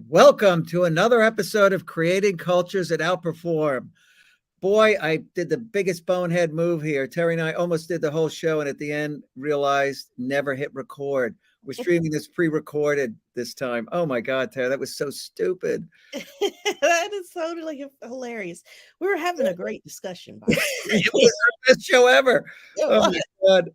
Welcome to another episode of Creating Cultures That Outperform. Boy, I did the biggest bonehead move here. Terry and I almost did the whole show, and at the end realized never hit record. We're streaming this pre-recorded this time. Oh my God, Terry, that was so stupid. That is totally hilarious. We were having a great discussion, by the It way. was our best show ever. It Oh was. my God,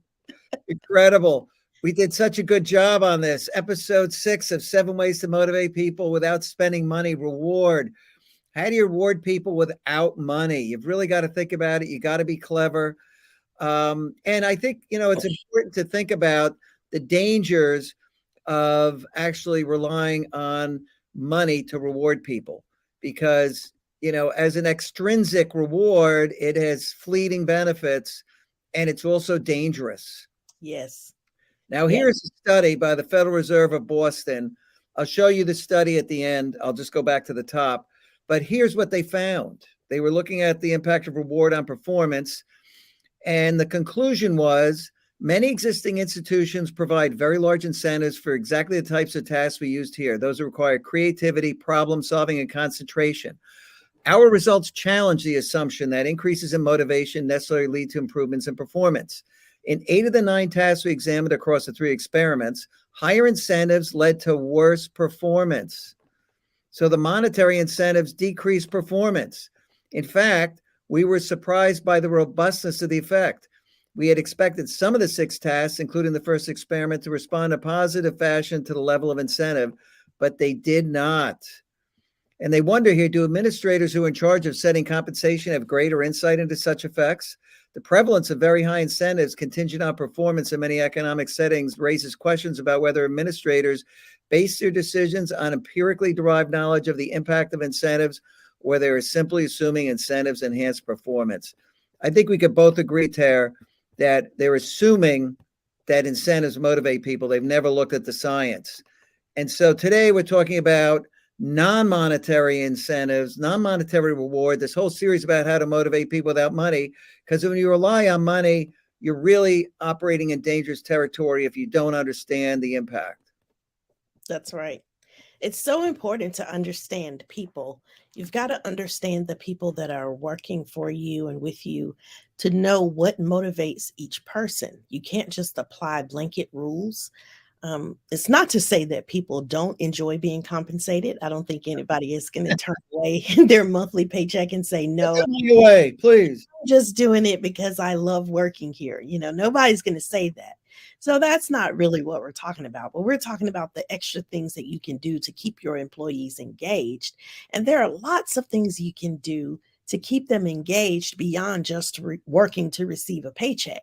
incredible. We did such a good job on this. Episode 6 of 7 Ways to Motivate People Without Spending Money. Reward. How do you reward people without money? You've really got to think about it. You got to be clever. And I think, it's important to think about the dangers of actually relying on money to reward people because, as an extrinsic reward, it has fleeting benefits and it's also dangerous. Yes. Now, Yes. here's a study by the Federal Reserve of Boston. I'll show you the study at the end. I'll just go back to the top. But here's what they found. They were looking at the impact of reward on performance. And the conclusion was many existing institutions provide very large incentives for exactly the types of tasks we used here. Those require creativity, problem solving, and concentration. Our results challenge the assumption that increases in motivation necessarily lead to improvements in performance. In 8 of the 9 tasks we examined across the 3 experiments, higher incentives led to worse performance. So the monetary incentives decreased performance. In fact, we were surprised by the robustness of the effect. We had expected some of the 6 tasks, including the first experiment, to respond in a positive fashion to the level of incentive, but they did not. And they wonder here, do administrators who are in charge of setting compensation have greater insight into such effects? The prevalence of very high incentives contingent on performance in many economic settings raises questions about whether administrators base their decisions on empirically derived knowledge of the impact of incentives or they are simply assuming incentives enhance performance. I think we could both agree, Tara, that they're assuming that incentives motivate people. They've never looked at the science. And so today we're talking about non-monetary incentives, non-monetary reward, this whole series about how to motivate people without money. Because when you rely on money, you're really operating in dangerous territory if you don't understand the impact. That's right. It's so important to understand people. You've got to understand the people that are working for you and with you to know what motivates each person. You can't just apply blanket rules. It's not to say that people don't enjoy being compensated. I don't think anybody is going to turn away their monthly paycheck and say, no, Get me away, please. I'm just doing it because I love working here. Nobody's going to say that. So that's not really what we're talking about. But we're talking about the extra things that you can do to keep your employees engaged. And there are lots of things you can do to keep them engaged beyond just working to receive a paycheck.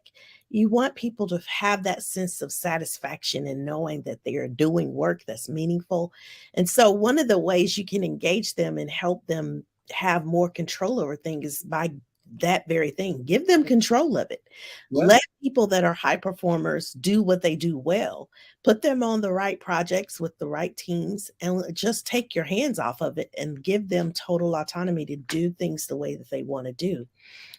You want people to have that sense of satisfaction and knowing that they are doing work that's meaningful. And so one of the ways you can engage them and help them have more control over things is by that very thing. Give them control of it. Yeah. Let people that are high performers do what they do well. Put them on the right projects with the right teams and just take your hands off of it and give them total autonomy to do things the way that they want to do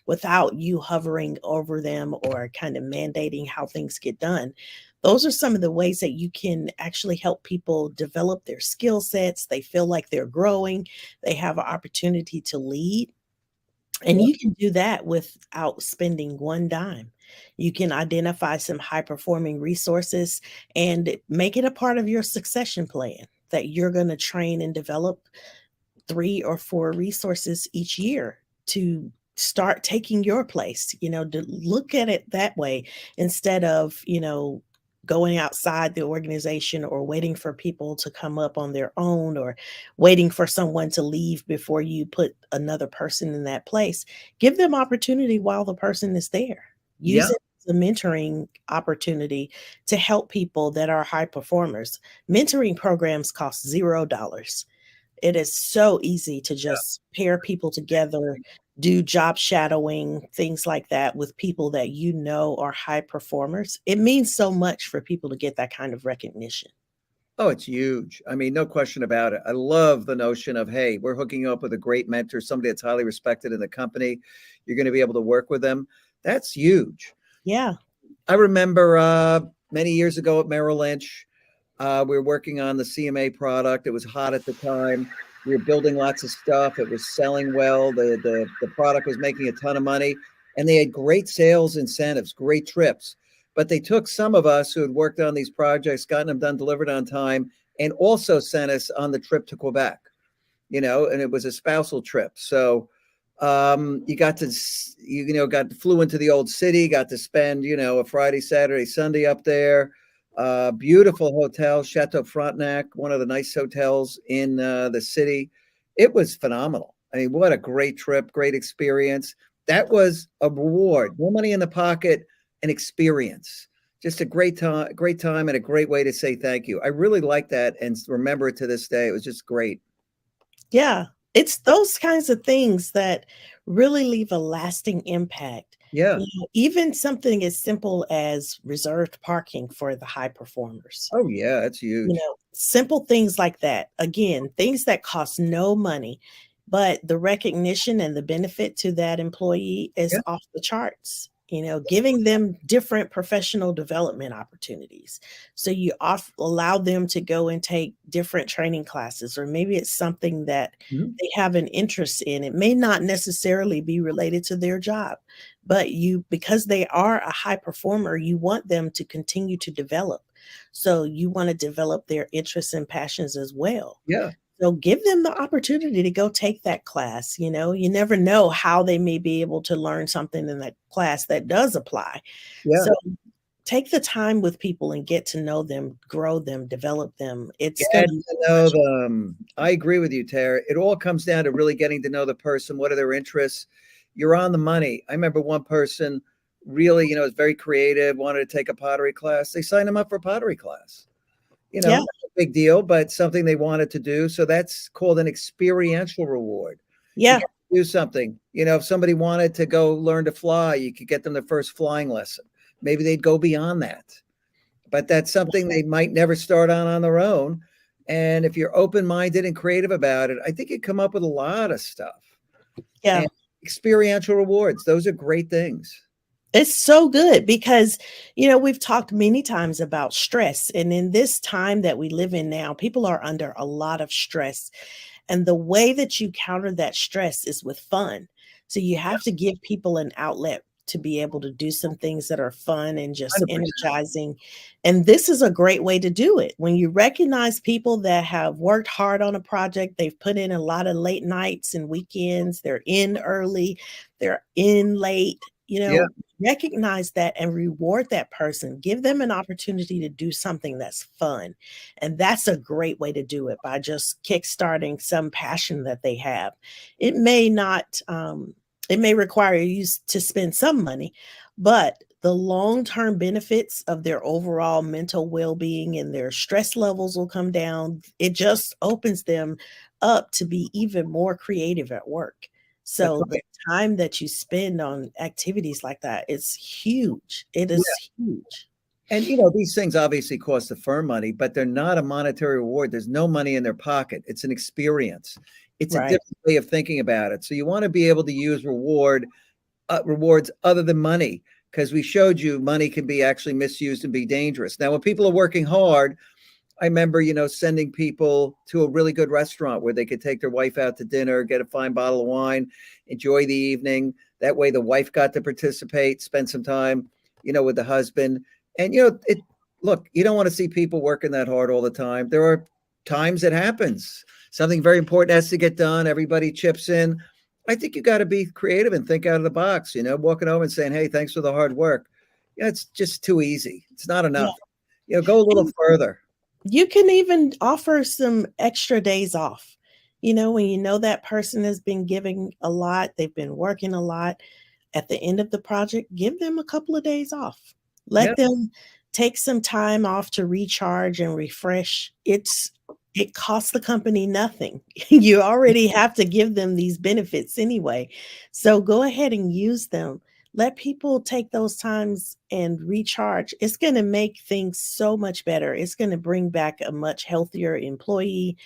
without you hovering over them or kind of mandating how things get done. Those are some of the ways that you can actually help people develop their skill sets. They feel like they're growing. They have an opportunity to lead. And you can do that without spending one dime. You can identify some high performing resources and make it a part of your succession plan that you're going to train and develop 3 or 4 resources each year to start taking your place, to look at it that way instead of, going outside the organization or waiting for people to come up on their own or waiting for someone to leave before you put another person in that place. Give them opportunity while the person is there. Yeah. Use it as a mentoring opportunity to help people that are high performers. Mentoring programs cost $0. It is so easy to just pair people together, do job shadowing, things like that with people that are high performers. It means so much for people to get that kind of recognition. Oh, it's huge. I mean, no question about it. I love the notion of, hey, we're hooking you up with a great mentor, somebody that's highly respected in the company. You're going to be able to work with them. That's huge. Yeah. I remember many years ago at Merrill Lynch, We were working on the CMA product. It was hot at the time. We were building lots of stuff. It was selling well. The product was making a ton of money, and they had great sales incentives, great trips. But they took some of us who had worked on these projects, gotten them done, delivered on time, and also sent us on the trip to Quebec. And it was a spousal trip. So you got to, flew into the old city, got to spend, a Friday, Saturday, Sunday up there. Beautiful hotel, Chateau Frontenac, one of the nice hotels in the city. It was phenomenal. I mean, what a great trip, great experience. That was a reward. No money in the pocket, an experience. Just a great time, and a great way to say thank you. I really like that and remember it to this day. It was just great. Yeah, it's those kinds of things that really leave a lasting impact. Yeah. Even something as simple as reserved parking for the high performers. Oh, yeah, that's huge. Simple things like that. Again, things that cost no money, but the recognition and the benefit to that employee is Yeah. off the charts. Giving them different professional development opportunities. So you allow them to go and take different training classes, or maybe it's something that Mhm. they have an interest in. It may not necessarily be related to their job, but because they are a high performer, you want them to continue to develop. So you want to develop their interests and passions as well. Yeah. So give them the opportunity to go take that class. You never know how they may be able to learn something in that class that does apply. Yeah. So take the time with people and get to know them, grow them, develop them. It's going Get to to know them. I agree with you, Tara. It all comes down to really getting to know the person. What are their interests? You're on the money. I remember one person really, was very creative, wanted to take a pottery class. They signed him up for a pottery class. yeah, Not a big deal, but something they wanted to do. So that's called an experiential reward. You yeah, get to do something. If somebody wanted to go learn to fly, you could get them their first flying lesson. Maybe they'd go beyond that, but that's something they might never start on their own. And if you're open-minded and creative about it, I think you come up with a lot of stuff. yeah. And experiential rewards, those are great things. It's so good because, we've talked many times about stress. And in this time that we live in now, people are under a lot of stress. And the way that you counter that stress is with fun. So you have to give people an outlet to be able to do some things that are fun and just 100%. energizing. And this is a great way to do it. When you recognize people that have worked hard on a project, they've put in a lot of late nights and weekends, they're in early, they're in late, Yeah. recognize that and reward that person. Give them an opportunity to do something that's fun. And that's a great way to do it, by just kickstarting some passion that they have. It may not, it may require you to spend some money, but the long-term benefits of their overall mental well-being and their stress levels will come down. It just opens them up to be even more creative at work. That's So the right. time that you spend on activities like that is huge. It Yeah. is huge. And these things obviously cost the firm money, but they're not a monetary reward. There's no money in their pocket. It's an experience. It's a Right. different way of thinking about it. So you want to be able to use rewards other than money, because we showed you money can be actually misused and be dangerous. Now, when people are working hard, I remember, sending people to a really good restaurant where they could take their wife out to dinner, get a fine bottle of wine, enjoy the evening. That way the wife got to participate, spend some time, with the husband. And, look, you don't want to see people working that hard all the time. There are times it happens. Something very important has to get done. Everybody chips in. I think you got to be creative and think out of the box, walking over and saying, hey, thanks for the hard work. Yeah, it's just too easy. It's not Yeah. enough. Go a little And further. you can even offer some extra days off. When that person has been giving a lot, they've been working a lot, at the end of the project, give them a couple of days off. Yeah. Let them take some time off to recharge and refresh. It costs the company nothing. You already have to give them these benefits anyway. So go ahead and use them. Let people take those times and recharge. It's going to make things so much better. It's going to bring back a much healthier employee.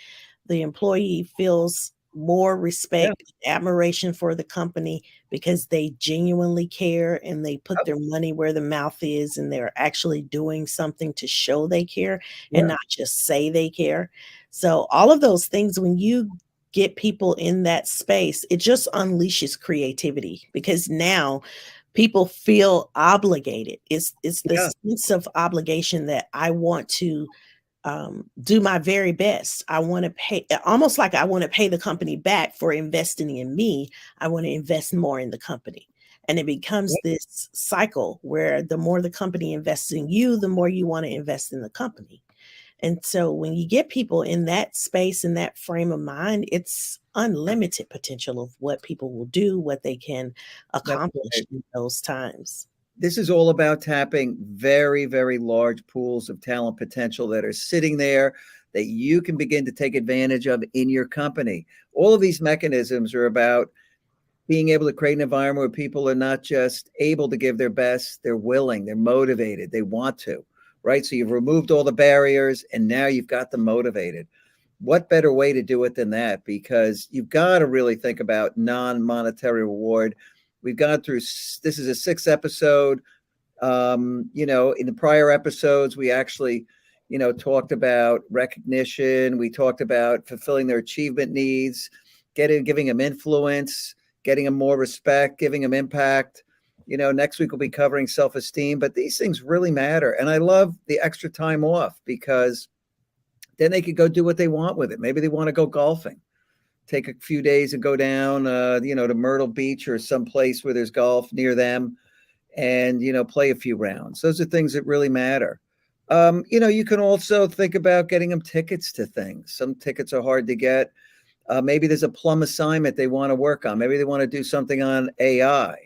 The employee feels more Yeah. respect, admiration for the company because they genuinely care and they put Yep. their money where the mouth is and they're actually doing something to show they care and Yeah. not just say they care. So all of those things, when you get people in that space, it just unleashes creativity because now people feel obligated. It's the Yeah. sense of obligation that I want to do my very best. I want to pay, almost like I want to pay the company back for investing in me. I want to invest more in the company. And it becomes this cycle where the more the company invests in you, the more you want to invest in the company. And so when you get people in that space, in that frame of mind, it's unlimited potential of what people will do, what they can That's accomplish right. in those times. This is all about tapping very, very large pools of talent potential that are sitting there that you can begin to take advantage of in your company. All of these mechanisms are about being able to create an environment where people are not just able to give their best, they're willing, they're motivated, they want to, right? So you've removed all the barriers and now you've got them motivated. What better way to do it than that? Because you've got to really think about non-monetary reward. We've gone through, this is a 6th episode. In the prior episodes, we actually, talked about recognition. We talked about fulfilling their achievement needs, giving them influence, getting them more respect, giving them impact. Next week we'll be covering self-esteem, but these things really matter. And I love the extra time off because then they could go do what they want with it. Maybe they want to go golfing, take a few days and go down, to Myrtle Beach or someplace where there's golf near them and play a few rounds. Those are things that really matter. You can also think about getting them tickets to things. Some tickets are hard to get. Maybe there's a plum assignment they want to work on. Maybe they want to do something on AI.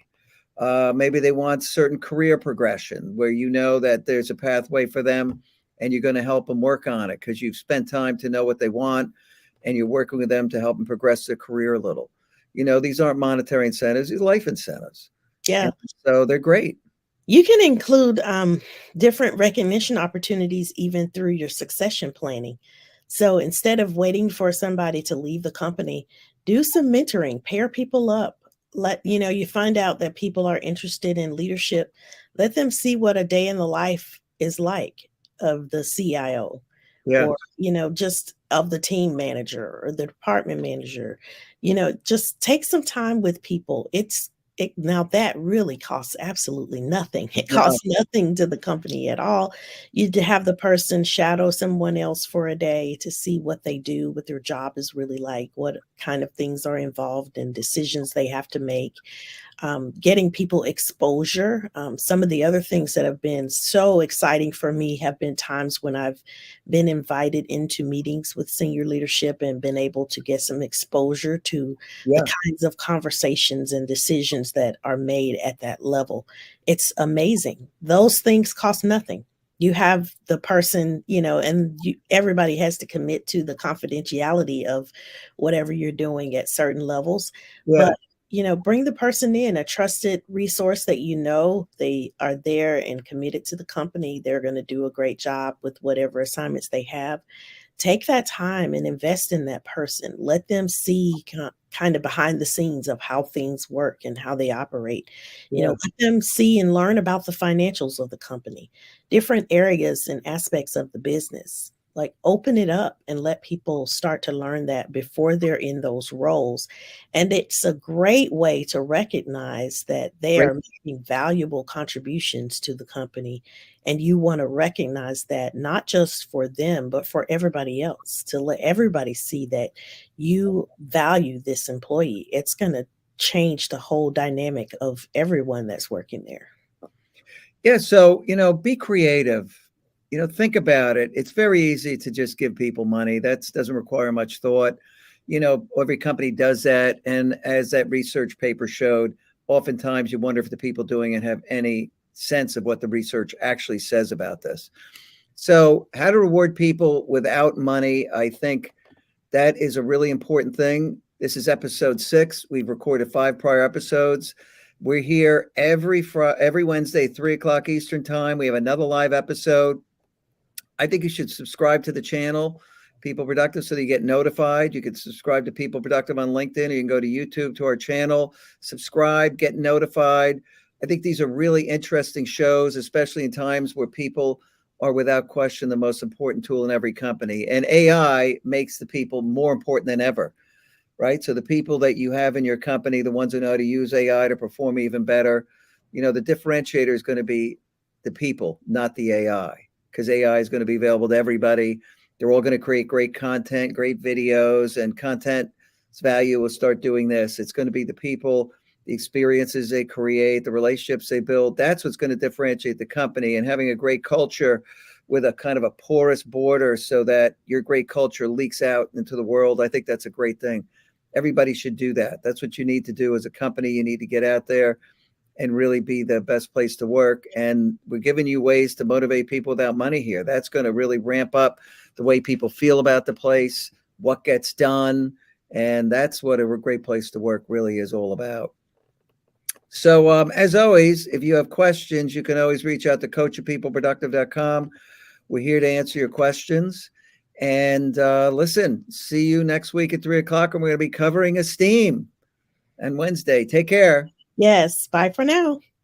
Maybe they want certain career progression where you know that there's a pathway for them and you're going to help them work on it because you've spent time to know what they want and you're working with them to help them progress their career a little. These aren't monetary incentives, these are life incentives. Yeah. And so they're great. You can include different recognition opportunities even through your succession planning. So instead of waiting for somebody to leave the company, do some mentoring, pair people up. You find out that people are interested in leadership. Let them see what a day in the life is like of the CIO Yeah. or, just of the team manager or the department manager. Just take some time with people. Now that really costs absolutely nothing. It No. costs nothing to the company at all. You to have the person shadow someone else for a day to see what they do, what their job is really like, what kind of things are involved and decisions they have to make. Getting people exposure. Some of the other things that have been so exciting for me have been times when I've been invited into meetings with senior leadership and been able to get some exposure to the Yeah. kinds of conversations and decisions that are made at that level. It's amazing. Those things cost nothing. You have the person, and everybody has to commit to the confidentiality of whatever you're doing at certain levels. Yeah. But bring the person in, a trusted resource that they are there and committed to the company. They're going to do a great job with whatever assignments they have. Take that time and invest in that person. Let them see kind of behind the scenes of how things work and how they operate. Yeah. Let them see and learn about the financials of the company, different areas and aspects of the business. Like open it up and let people start to learn that before they're in those roles. And it's a great way to recognize that they Great. are making valuable contributions to the company. And you want to recognize that not just for them, but for everybody else, to let everybody see that you value this employee. It's going to change the whole dynamic of everyone that's working there. Yeah. So, be creative. Think about it. It's very easy to just give people money. That doesn't require much thought. Every company does that. And as that research paper showed, oftentimes you wonder if the people doing it have any sense of what the research actually says about this. So, how to reward people without money, I think that is a really important thing. This is episode 6. We've recorded 5 prior episodes. We're here every Wednesday, 3:00 Eastern time. We have another live episode. I think you should subscribe to the channel People Productive, so that you get notified. You can subscribe to People Productive on LinkedIn, or you can go to YouTube to our channel, subscribe, get notified. I think these are really interesting shows, especially in times where people are without question the most important tool in every company. And AI makes the people more important than ever, right? So the people that you have in your company, the ones who know how to use AI to perform even better, the differentiator is going to be the people, not the AI, because AI is going to be available to everybody. They're all going to create great content, great videos, and content's value will start doing this. It's going to be the people, the experiences they create, the relationships they build. That's what's going to differentiate the company, and having a great culture with a kind of a porous border so that your great culture leaks out into the world. I think that's a great thing. Everybody should do that. That's what you need to do as a company. You need to get out there and really be the best place to work. And we're giving you ways to motivate people without money here. That's going to really ramp up the way people feel about the place, what gets done. And that's what a great place to work really is all about. So as always, if you have questions, you can always reach out to coach@peopleproductive.com. We're here to answer your questions. And listen, see you next week at 3:00, and we're going to be covering Esteem on Wednesday. Take care. Yes. Bye for now.